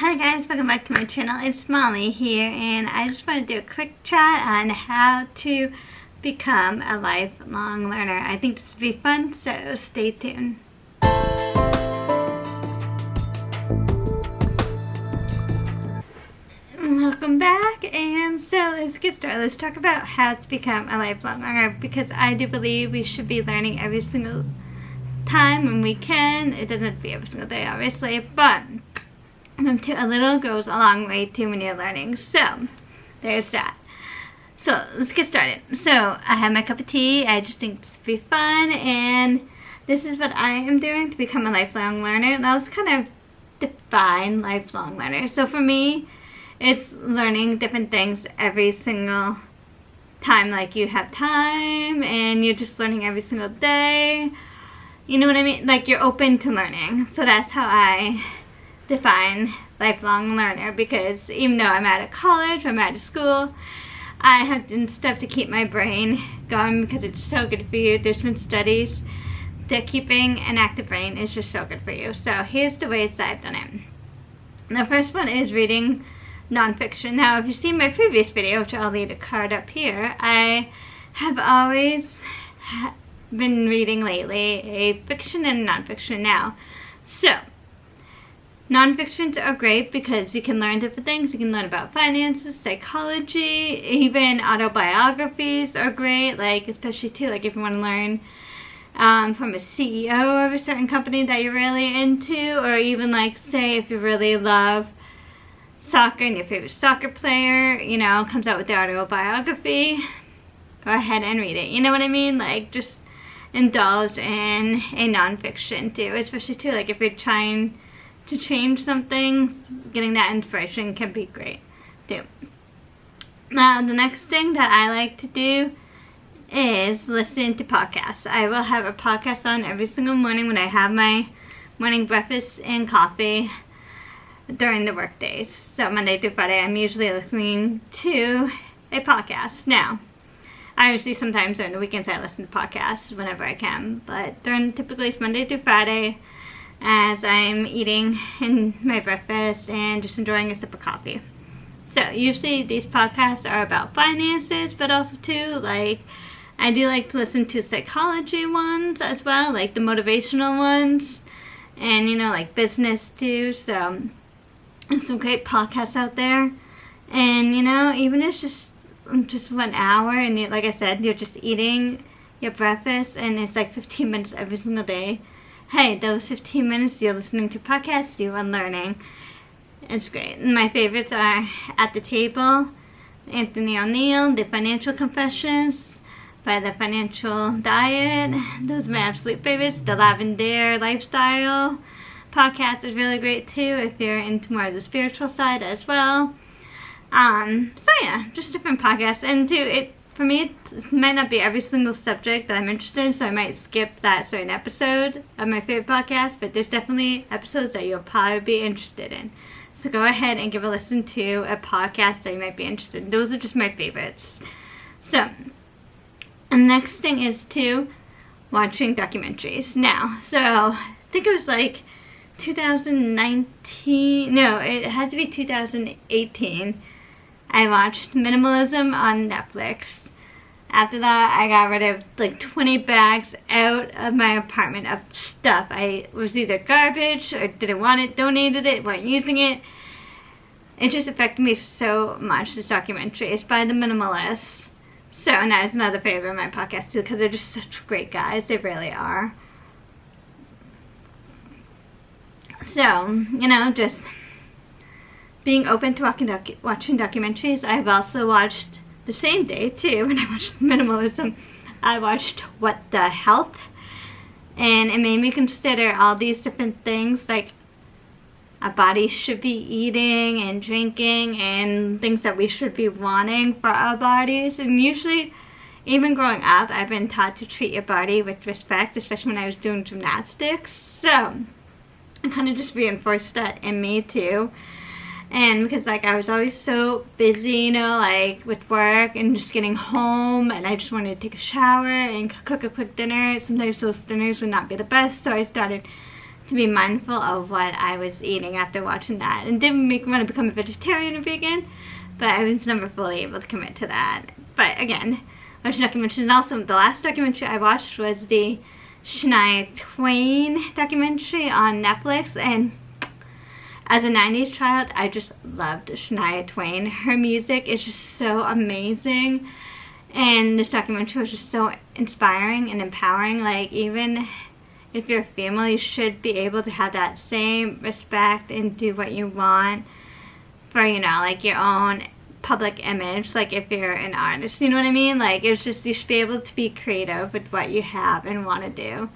Hi guys, welcome back to my channel. It's Molly here, and I just want to do a quick chat on how to become a lifelong learner. I think this will be fun, so stay tuned. Welcome back, and so let's get started. Let's talk about how to become a lifelong learner, because I do believe we should be learning every single time when we can. It doesn't have to be every single day, obviously, but a little goes a long way too when you're learning. So there's that. So let's get started. So I have my cup of tea. I just think this would be fun, and this is what I am doing to become a lifelong learner. Now let's kind of define lifelong learner. So for me, it's learning different things every single time. Like you have time and you're just learning every single day. You know what I mean? Like you're open to learning. So that's how I define lifelong learner, because even though I'm out of college, I'm out of school, I have done stuff to keep my brain going because it's so good for you. There's been studies that keeping an active brain is just so good for you. So here's the ways that I've done it. The first one is reading nonfiction. Now if you've seen my previous video, which I'll leave a card up here, I have always been reading lately a fiction and nonfiction now. So nonfictions are great because you can learn different things. You can learn about finances, psychology, even autobiographies are great, like especially too, like if you want to learn from a CEO of a certain company that you're really into, or even like say if you really love soccer and your favorite soccer player, you know, comes out with the autobiography, go ahead and read it. You know what I mean? Like just indulge in a nonfiction too, especially too, like if you're trying to change something, getting that inspiration can be great too. Now the next thing that I like to do is listen to podcasts. I will have a podcast on every single morning when I have my morning breakfast and coffee during the work days. So Monday through Friday I'm usually listening to a podcast. Now I usually sometimes during the weekends I listen to podcasts whenever I can, but typically it's Monday through Friday as I'm eating in my breakfast and just enjoying a sip of coffee. So usually these podcasts are about finances, but also too, like I do like to listen to psychology ones as well, like the motivational ones, and you know, like business too. So there's some great podcasts out there, and you know, even if it's just 1 hour and you, like I said, you're just eating your breakfast and it's like 15 minutes every single day. Hey, those 15 minutes you're listening to podcasts, you are learning. It's great. My favorites are At the Table, Anthony ONeal, The Financial Confessions by The Financial Diet. Those are my absolute favorites. The Lavender Lifestyle podcast is really great too if you're into more of the spiritual side as well. So yeah, just different podcasts. And too, for me, it might not be every single subject that I'm interested in, so I might skip that certain episode of my favorite podcast, but there's definitely episodes that you'll probably be interested in. So go ahead and give a listen to a podcast that you might be interested in. Those are just my favorites. So, and the next thing is watching documentaries. Now, so I think it was like 2019, no, it had to be 2018. I watched Minimalism on Netflix. After that, I got rid of like 20 bags out of my apartment of stuff. I was either garbage or didn't want it, donated it, weren't using it. It just affected me so much, this documentary. It's by The Minimalists. So, and that is another favorite of my podcast too, because they're just such great guys. They really are. So, you know, just being open to watching documentaries. I've also watched the same day too, when I watched Minimalism, I watched What the Health, and it made me consider all these different things like our bodies should be eating and drinking and things that we should be wanting for our bodies. And usually, even growing up, I've been taught to treat your body with respect, especially when I was doing gymnastics. So I kind of just reinforced that in me too. And because like I was always so busy, you know, like with work and just getting home, and I just wanted to take a shower and cook a quick dinner. Sometimes those dinners would not be the best, so I started to be mindful of what I was eating after watching that. And didn't make me want to become a vegetarian or vegan, but I was never fully able to commit to that. But again, watching documentaries. And also the last documentary I watched was the Shania Twain documentary on Netflix, and as a 90s child, I just loved Shania Twain. Her music is just so amazing, and this documentary was just so inspiring and empowering. Like, even if you're a family, you should be able to have that same respect and do what you want for, you know, like your own public image. Like, if you're an artist, you know what I mean? Like, it's just, you should be able to be creative with what you have and want to do.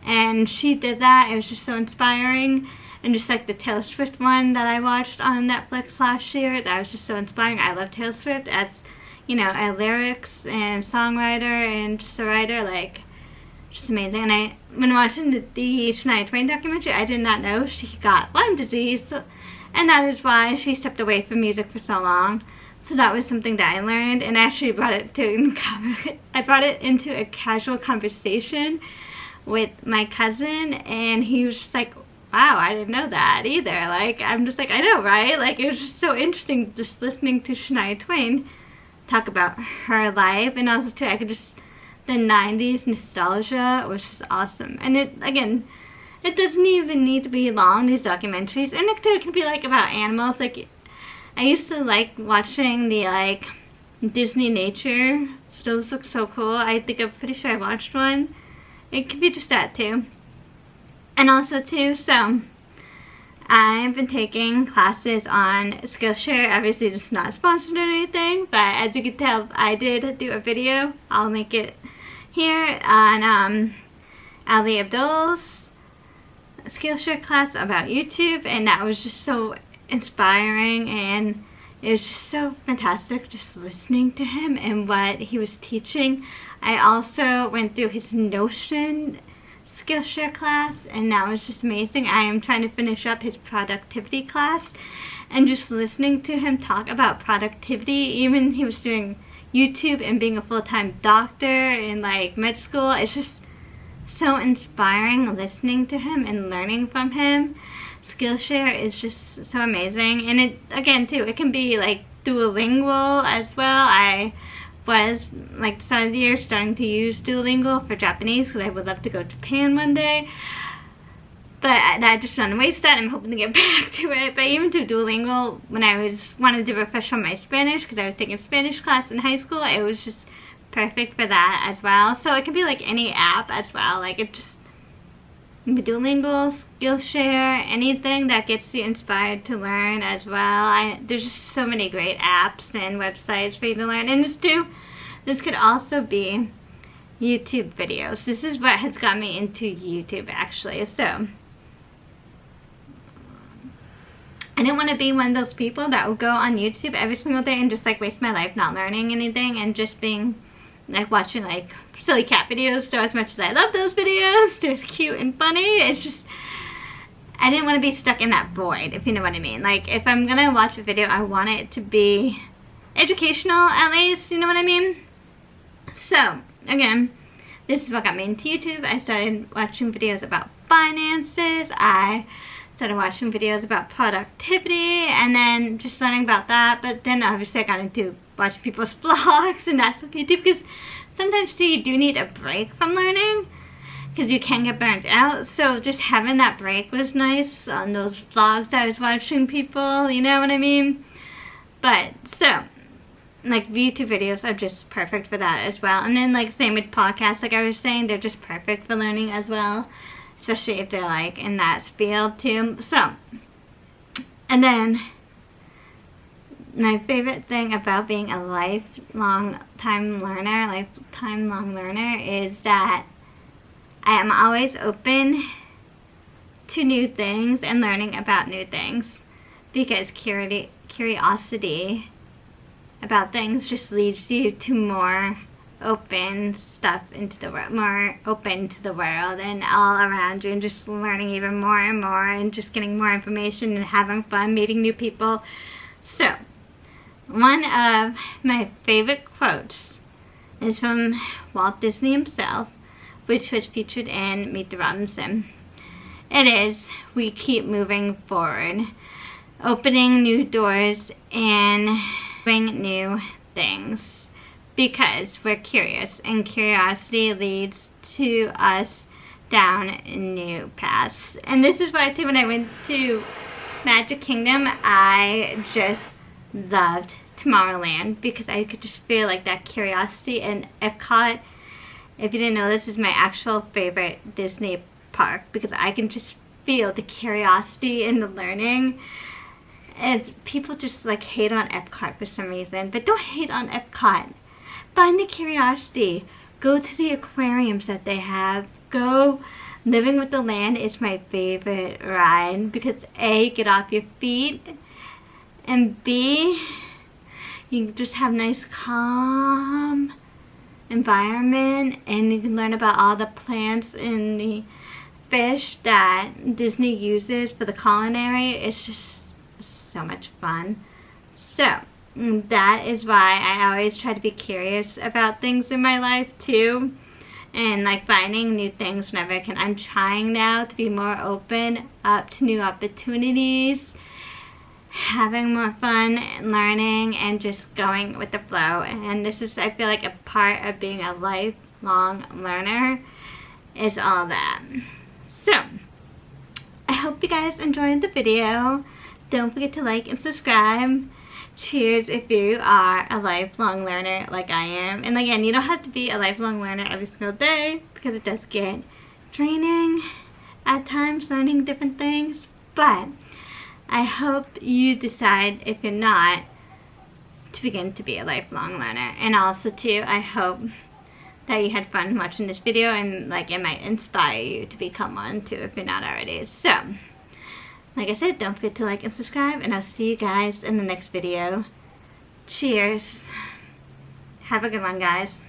And she did that. It was just so inspiring. And just like the Taylor Swift one that I watched on Netflix last year, that was just so inspiring. I love Taylor Swift as, you know, a lyrics and songwriter and just a writer. Like, just amazing. And when watching the Shania Twain documentary, I did not know she got Lyme disease, and that is why she stepped away from music for so long. So that was something that I learned, and I actually brought it into a casual conversation with my cousin, and he was just like, wow, I didn't know that either. Like, I'm just like, I know, right? Like, it was just so interesting just listening to Shania Twain talk about her life, and also too, I could just, the 90s nostalgia was just awesome. And it, again, it doesn't even need to be long, these documentaries, and it can be like about animals. Like, I used to like watching the like Disney nature. Those look so cool. I'm pretty sure I watched one. It could be just that too. And also too, so I've been taking classes on Skillshare. Obviously, it's not sponsored or anything, but as you can tell, I did do a video. I'll make it here on Ali Abdul's Skillshare class about YouTube, and that was just so inspiring, and it was just so fantastic just listening to him and what he was teaching. I also went through his Notion Skillshare class, and that was just amazing. I am trying to finish up his productivity class, and just listening to him talk about productivity, even he was doing YouTube and being a full-time doctor in like med school. It's just so inspiring listening to him and learning from him. Skillshare is just so amazing, and it, again too, it can be like Doulingo as well. I was like the start of the year starting to use Doulingo for Japanese because I would love to go to Japan one day, but I just don't waste that. I'm hoping to get back to it. But even to Doulingo, when I wanted to refresh on my Spanish because I was taking a Spanish class in high school, it was just perfect for that as well. So it can be like any app as well. Like, it just, Doulingo, Skillshare, anything that gets you inspired to learn as well. There's just so many great apps and websites for you to learn. And this could also be YouTube videos. This is what has got me into YouTube, actually. So I didn't want to be one of those people that will go on YouTube every single day and just like waste my life not learning anything and just being like watching like silly cat videos. So as much as I love those videos, they're cute and funny, it's just, I didn't want to be stuck in that void, if you know what I mean. Like, if I'm gonna watch a video, I want it to be educational at least, you know what I mean? So again, this is what got me into YouTube. I started watching videos about finances. I started watching videos about productivity, and then just learning about that. But then obviously I got into watching people's vlogs, and that's okay too, because sometimes too you do need a break from learning because you can get burnt out. So just having that break was nice on those vlogs I was watching people, you know what I mean? But so like YouTube videos are just perfect for that as well. And then like same with podcasts, like I was saying, they're just perfect for learning as well, especially if they're like in that field too. So, and then my favorite thing about being a lifelong learner is that I am always open to new things and learning about new things, because curiosity about things just leads you to more open stuff into the world, more open to the world and all around you, and just learning even more and more and just getting more information and having fun meeting new people. So one of my favorite quotes is from Walt Disney himself, which was featured in Meet the Robinson. it is, we keep moving forward, opening new doors and doing new things because we're curious, and curiosity leads to us down new paths. And this is why too, when I went to Magic Kingdom, I just loved Tomorrowland because I could just feel like that curiosity. And Epcot, if you didn't know, this is my actual favorite Disney park because I can just feel the curiosity and the learning. As people just like hate on Epcot for some reason, but don't hate on Epcot. Find the curiosity. Go to the aquariums that they have. Go. Living with the Land is my favorite ride because A, get off your feet, and B, you just have nice calm environment, and you can learn about all the plants and the fish that Disney uses for the culinary. It's just so much fun. So that is why I always try to be curious about things in my life too, and like finding new things whenever I can. I'm trying now to be more open up to new opportunities, having more fun, learning, and just going with the flow. And this is, I feel like, a part of being a lifelong learner is all that. So I hope you guys enjoyed the video. Don't forget to like and subscribe. Cheers if you are a lifelong learner like I am. And again, you don't have to be a lifelong learner every single day because it does get draining at times learning different things. But I hope you decide, if you're not, to begin to be a lifelong learner. And also too, I hope that you had fun watching this video and like it might inspire you to become one too if you're not already. So like I said, don't forget to like and subscribe, and I'll see you guys in the next video. Cheers. Have a good one, guys.